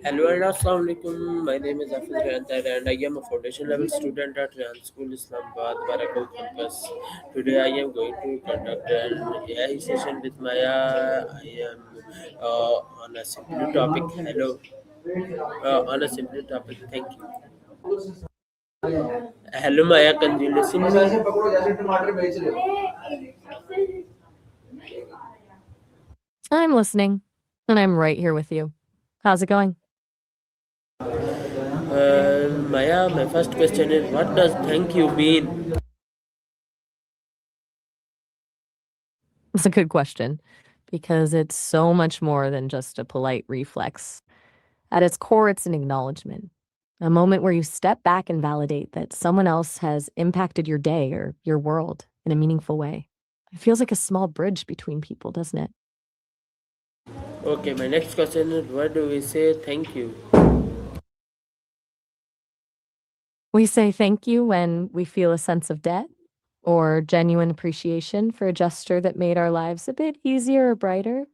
Hello and Assalamu alaikum. My name is Hafiz Rantar and I am a foundation level student at Ryan School Islamabad, Barakau campus. Today I am going to conduct an AI session with Maya. I am on a simple topic. Hello, on a simple topic. Thank you. Hello Maya, can you listen me? I'm listening, and I'm right here with you. How's it going? Maya, my first question is what does thank you mean? It's a good question because it's so much more than just a polite reflex. At its core, it's an acknowledgement, a moment where you step back and validate that someone else has impacted your day or your world in a meaningful way. It feels like a small bridge between people, doesn't it? Okay, my next question is what do we say thank you? We say thank you when we feel a sense of debt or genuine appreciation for a gesture that made our lives a bit easier or brighter.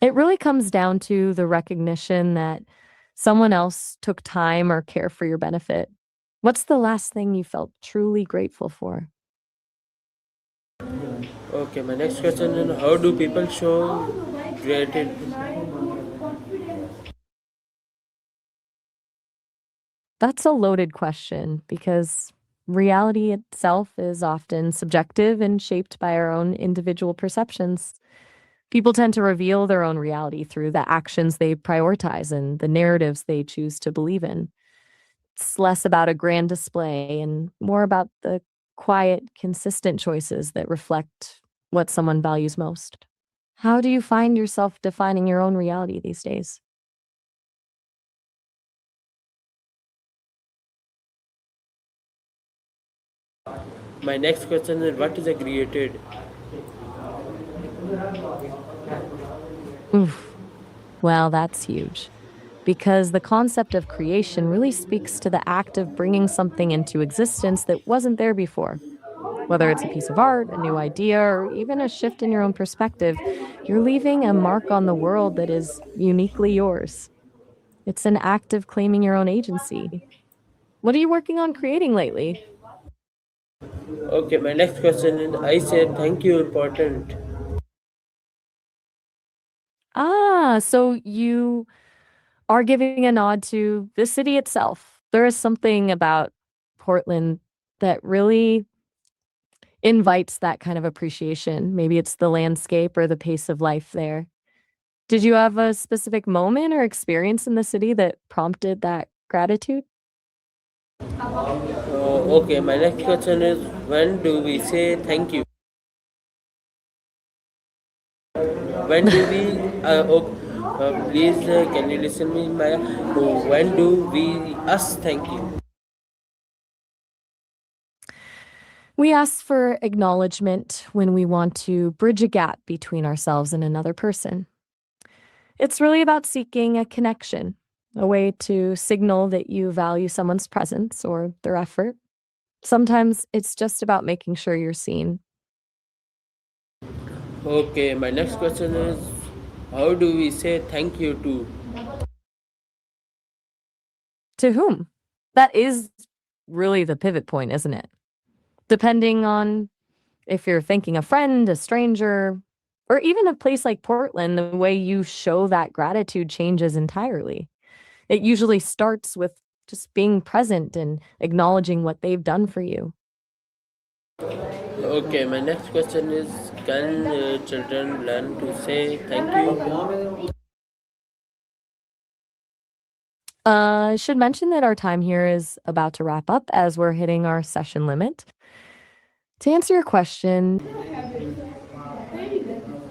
It really comes down to the recognition that someone else took time or care for your benefit. What's the last thing you felt truly grateful for? Okay, my next question is how do people show gratitude? That's a loaded question because reality itself is often subjective and shaped by our own individual perceptions. People tend to reveal their own reality through the actions they prioritize and the narratives they choose to believe in. It's less about a grand display and more about the quiet, consistent choices that reflect what someone values most. How do you find yourself defining your own reality these days? My next question is what is a created? Oof. Well, that's huge. Because the concept of creation really speaks to the act of bringing something into existence that wasn't there before. Whether it's a piece of art, a new idea, or even a shift in your own perspective, you're leaving a mark on the world that is uniquely yours. It's an act of claiming your own agency. What are you working on creating lately? Okay, my next question is I said thank you important. So you are giving a nod to the city itself. There is something about Portland that really invites that kind of appreciation. Maybe it's the landscape or the pace of life there. Did you have a specific moment or experience in the city that prompted that gratitude? Okay, my next question is when do we say thank you? When do we? Please, can you listen me, Maya? When do we us thank you? We ask for acknowledgement when we want to bridge a gap between ourselves and another person. It's really about seeking a connection, a way to signal that you value someone's presence or their effort. Sometimes it's just about making sure you're seen. Okay, my next question is how do we say thank you to? To whom? That is really the pivot point, isn't it? Depending on if you're thanking a friend, a stranger, or even a place like Portland, the way you show that gratitude changes entirely. It usually starts with just being present and acknowledging what they've done for you. Okay, my next question is can children learn to say thank you? I should mention that our time here is about to wrap up as we're hitting our session limit. To answer your question,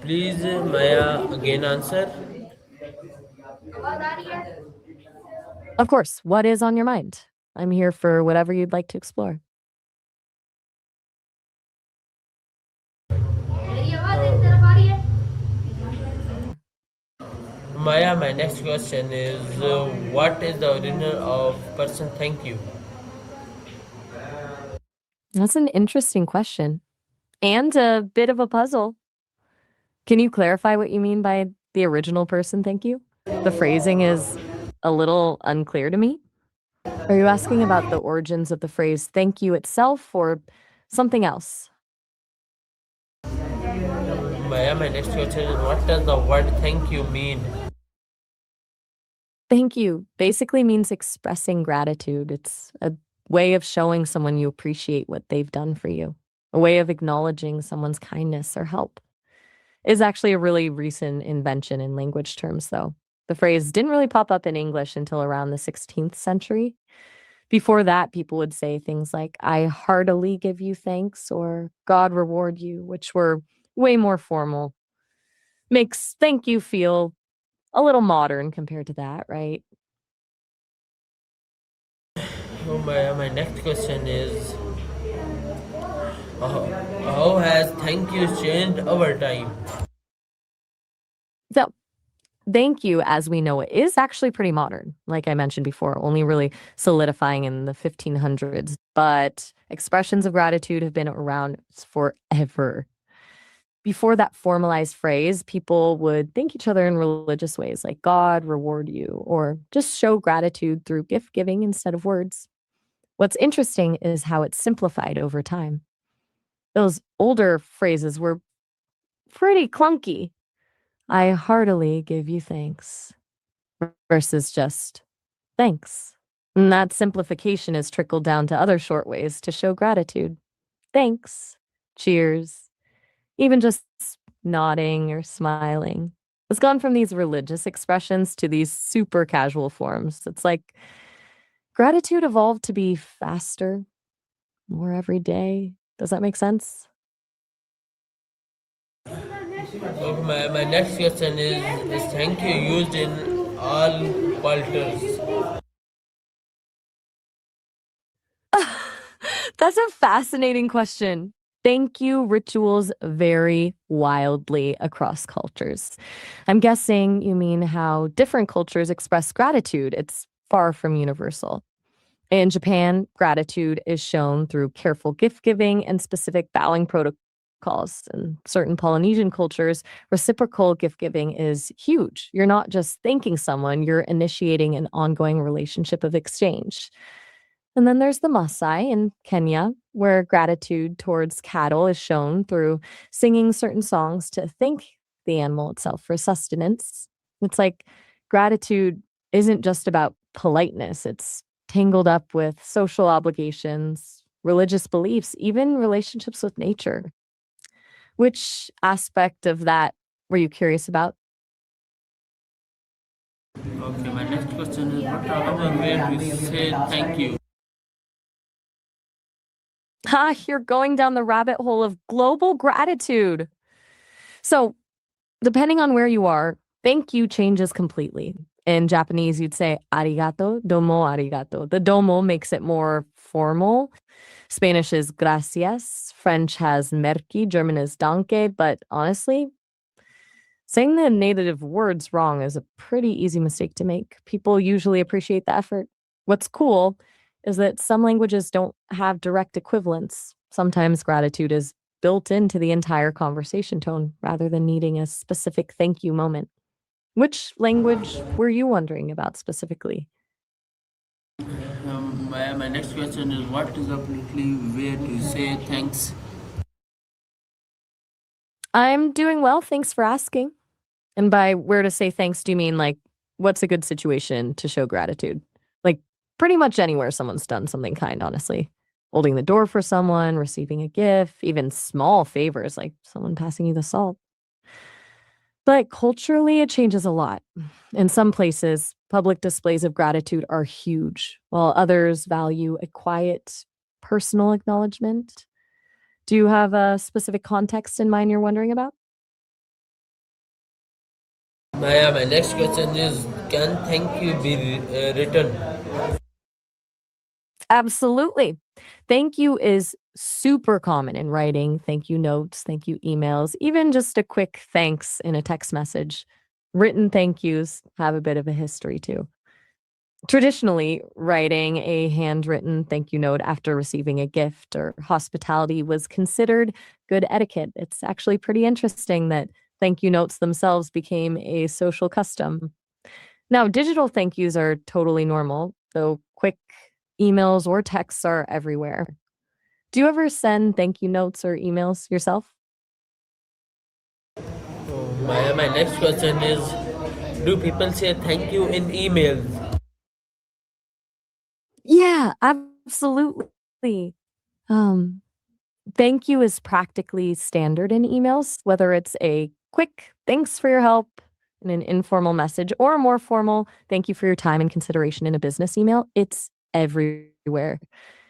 Please, Maya, again answer. of course, what is on your mind? I'm here for whatever you'd like to explore. Maya, my next question is what is the original of person thank you? That's an interesting question and a bit of a puzzle. Can you clarify what you mean by the original person? Thank you. The phrasing is a little unclear to me. Are you asking about the origins of the phrase thank you itself or something else? Maya, my next question is what does the word thank you mean? Thank you basically means expressing gratitude. It's a way of showing someone you appreciate what they've done for you, a way of acknowledging someone's kindness or help. Is actually a really recent invention in language terms, though. The phrase didn't really pop up in English until around the 16th century. Before that, people would say things like, I heartily give you thanks or God reward you, which were way more formal. Makes thank you feel a little modern compared to that, right? Oh, Maya, my next question is how, how has thank you changed over time? So, thank you, as we know it, is actually pretty modern. Like I mentioned before, only really solidifying in the 1500s. But expressions of gratitude have been around forever. Before that formalized phrase, people would thank each other in religious ways like God reward you, or just show gratitude through gift giving instead of words. What's interesting is how it's simplified over time. Those older phrases were pretty clunky. I heartily give you thanks versus just thanks. And that simplification has trickled down to other short ways to show gratitude. Thanks, cheers, even just nodding or smiling. It's gone from these religious expressions to these super casual forms. It's like gratitude evolved to be faster, more everyday. Does that make sense? Okay, my next question is thank you used in all cultures? That's a fascinating question. Thank you rituals vary wildly across cultures. I'm guessing you mean how different cultures express gratitude. It's far from universal. In Japan, gratitude is shown through careful gift giving and specific bowing protocols. In certain Polynesian cultures, reciprocal gift giving is huge. You're not just thanking someone, you're initiating an ongoing relationship of exchange. And then there's the Maasai in Kenya, where gratitude towards cattle is shown through singing certain songs to thank the animal itself for sustenance. It's like gratitude isn't just about politeness, it's tangled up with social obligations, religious beliefs, even relationships with nature. Which aspect of that were you curious about? Okay, my next question is what are common way to say thank you? Ha, you're going down the rabbit hole of global gratitude. So, depending on where you are, thank you changes completely. In Japanese, you'd say arigato, domo arigato. The domo makes it more formal. Spanish is gracias. French has merci. German is danke. But honestly, saying the native words wrong is a pretty easy mistake to make. People usually appreciate the effort. What's cool is that some languages don't have direct equivalents. Sometimes gratitude is built into the entire conversation tone rather than needing a specific thank you moment. Which language were you wondering about specifically? My next question is what is a politely way to say thanks? I'm doing well, thanks for asking. And by where to say thanks, do you mean like what's a good situation to show gratitude? Like pretty much anywhere someone's done something kind, honestly. Holding the door for someone, receiving a gift, even small favors like someone passing you the salt. But culturally, it changes a lot. In some places, public displays of gratitude are huge, while others value a quiet, personal acknowledgement. Do you have a specific context in mind you're wondering about? My next question is can thank you be written? Absolutely. Thank you is super common in writing, thank you notes, thank you emails, even just a quick thanks in a text message. Written thank yous have a bit of a history too. Traditionally, writing a handwritten thank you note after receiving a gift or hospitality was considered good etiquette. It's actually pretty interesting that thank you notes themselves became a social custom. Now, digital thank yous are totally normal, though quick emails or texts are everywhere. Do you ever send thank you notes or emails yourself? My next question is, do people say thank you in emails? Yeah, absolutely. Um, Thank you is practically standard in emails, whether it's a quick thanks for your help in an informal message or a more formal thank you for your time and consideration in a business email. It's everywhere.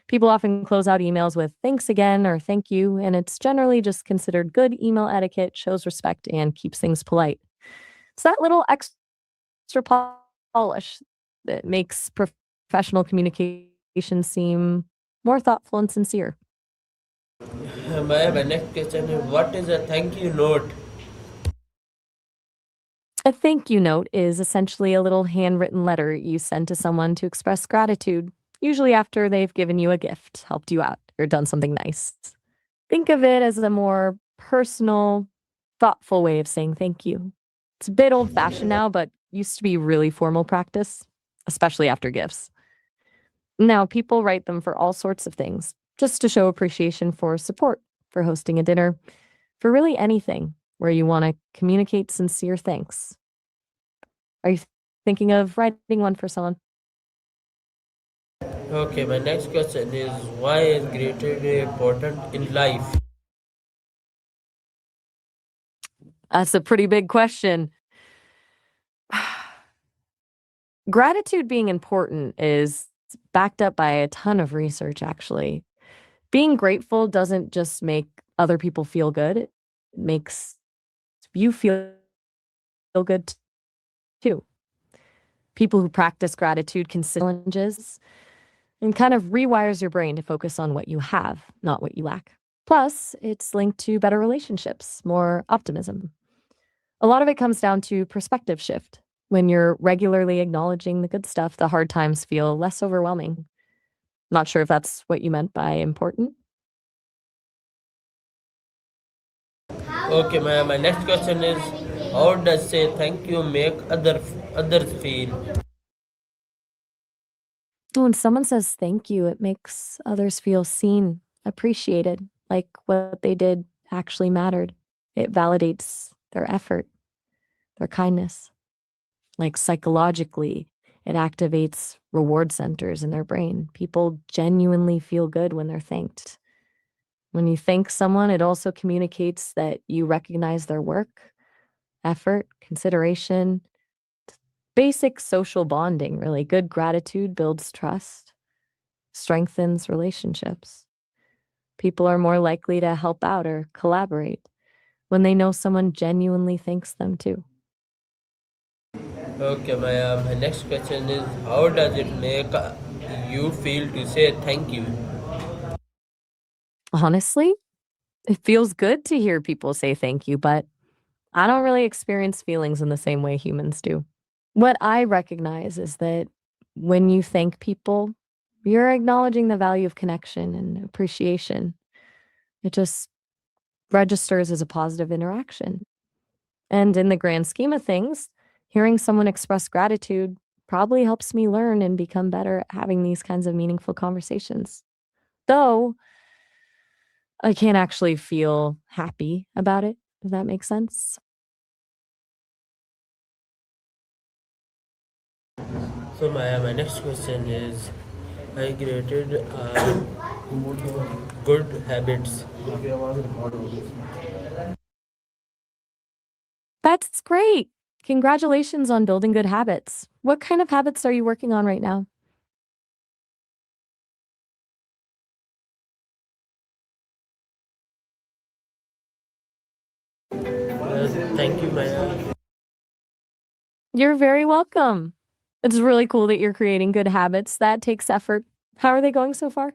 People often close out emails with thanks again or thank you, and it's generally just considered good email etiquette, shows respect, and keeps things polite. It's that little extra polish that makes professional communication seem more thoughtful and sincere. My next question is, what is a thank you note? A thank you note is essentially a little handwritten letter you send to someone to express gratitude, usually after they've given you a gift, helped you out, or done something nice. Think of it as a more personal, thoughtful way of saying thank you. It's a bit old fashioned now, but used to be really formal practice, especially after gifts. Now, people write them for all sorts of things, just to show appreciation for support, for hosting a dinner, for really anything where you want to communicate sincere thanks. Are you thinking of writing one for someone? Okay, my next question is, why is gratitude important in life? That's a pretty big question. Gratitude being important is backed up by a ton of research, actually. Being grateful doesn't just make other people feel good, it makes you feel good too. People who practice gratitude can set challenges and kind of rewires your brain to focus on what you have, not what you lack. Plus, it's linked to better relationships, more optimism. A lot of it comes down to perspective shift. When you're regularly acknowledging the good stuff, the hard times feel less overwhelming. Not sure if that's what you meant by important. Okay, my next question is, how does say thank you make others feel? When someone says thank you, it makes others feel seen, appreciated, like what they did actually mattered. It validates their effort, their kindness. Like psychologically, it activates reward centers in their brain. People genuinely feel good when they're thanked. When you thank someone, it also communicates that you recognize their work, effort, consideration, basic social bonding, really. Good gratitude builds trust, strengthens relationships. People are more likely to help out or collaborate when they know someone genuinely thanks them too. Okay, my next question is, how does it make you feel to say thank you? Honestly, it feels good to hear people say thank you, but I don't really experience feelings in the same way humans do. What I recognize is that when you thank people, you're acknowledging the value of connection and appreciation. It just registers as a positive interaction. And in the grand scheme of things, hearing someone express gratitude probably helps me learn and become better at having these kinds of meaningful conversations. Though I can't actually feel happy about it, if that makes sense. So my next question is, I created good habits. That's great. Congratulations on building good habits. What kind of habits are you working on right now? Thank you, Maya. You're very welcome. It's really cool that you're creating good habits. That takes effort. How are they going so far?